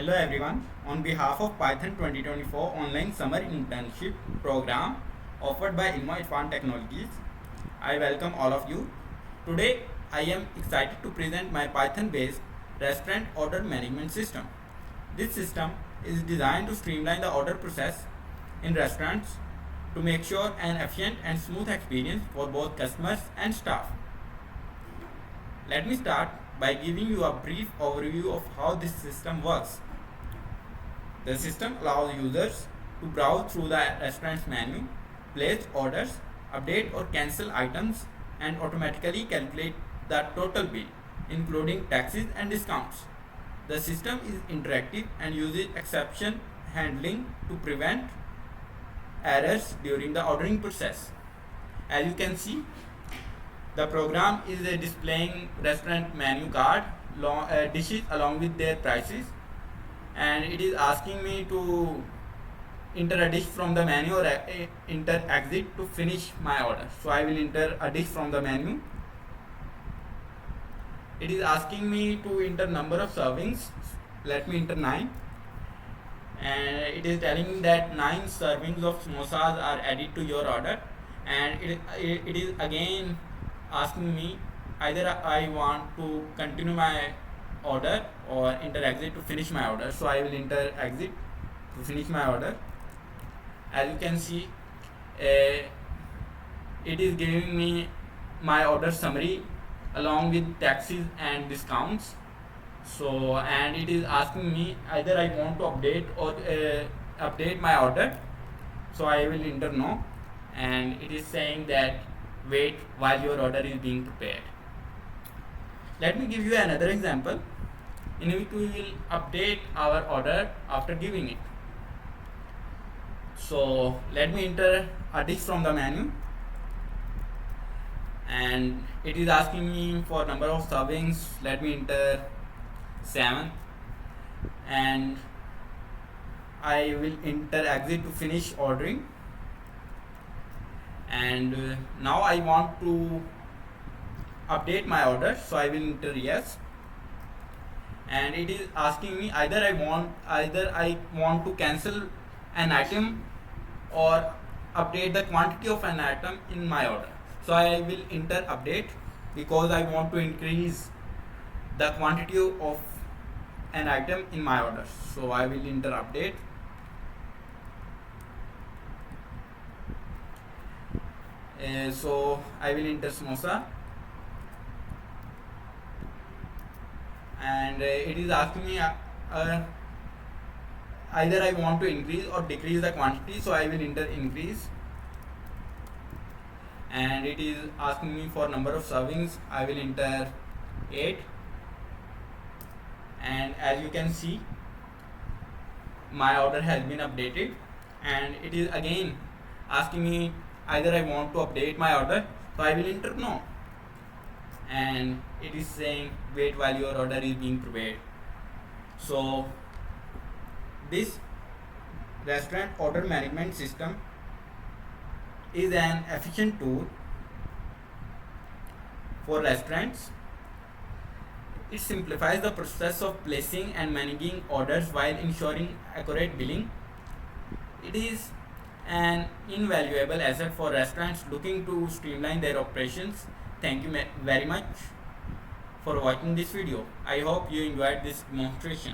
Hello everyone. On behalf of Python 2024 online summer internship program offered by Irfan Technologies, I welcome all of you. Today I am excited to present my Python based restaurant order management system. This system is designed to streamline the order process in restaurants to make sure an efficient and smooth experience for both customers and staff. Let me start by giving you a brief overview of how this system works. The system allows users to browse through the restaurant's menu, place orders, update or cancel items, and automatically calculate the total bill, including taxes and discounts. The system is interactive and uses exception handling to prevent errors during the ordering process. As you can see, the program is displaying restaurant menu card, dishes along with their prices, and it is asking me to enter a dish from the menu or enter exit to finish my order. So I will enter a dish from the menu. It is asking me to enter number of servings. Let me enter 9, and it is telling me that 9 servings of samosas are added to your order, and it is again asking me either I want to continue my order or enter exit to finish my order. So I will enter exit to finish my order. As you can see, it is giving me my order summary along with taxes and discounts. So, and it is asking me either I want to update or update my order. So I will enter no, and it is saying that wait while your order is being prepared. Let me give you another example in which we will update our order after giving it. So let me enter a dish from the menu, and it is asking me for number of servings. Let me enter 7, and I will enter exit to finish ordering. And now I want to update my order, so I will enter yes, and it is asking me either I want to cancel an item or update the quantity of an item in my order. So I will enter update because I want to increase the quantity of an item in my order. So I will enter update. So I will enter samosa, and it is asking me either I want to increase or decrease the quantity. So I will enter increase, and it is asking me for number of servings. I will enter 8, and as you can see, my order has been updated, and it is again asking me either I want to update my order. So I will enter no, and it is saying wait while your order is being prepared. So this restaurant order management system is an efficient tool for restaurants. It simplifies the process of placing and managing orders while ensuring accurate billing. It is an invaluable asset for restaurants looking to streamline their operations. Thank you very much for watching this video. I hope you enjoyed this demonstration.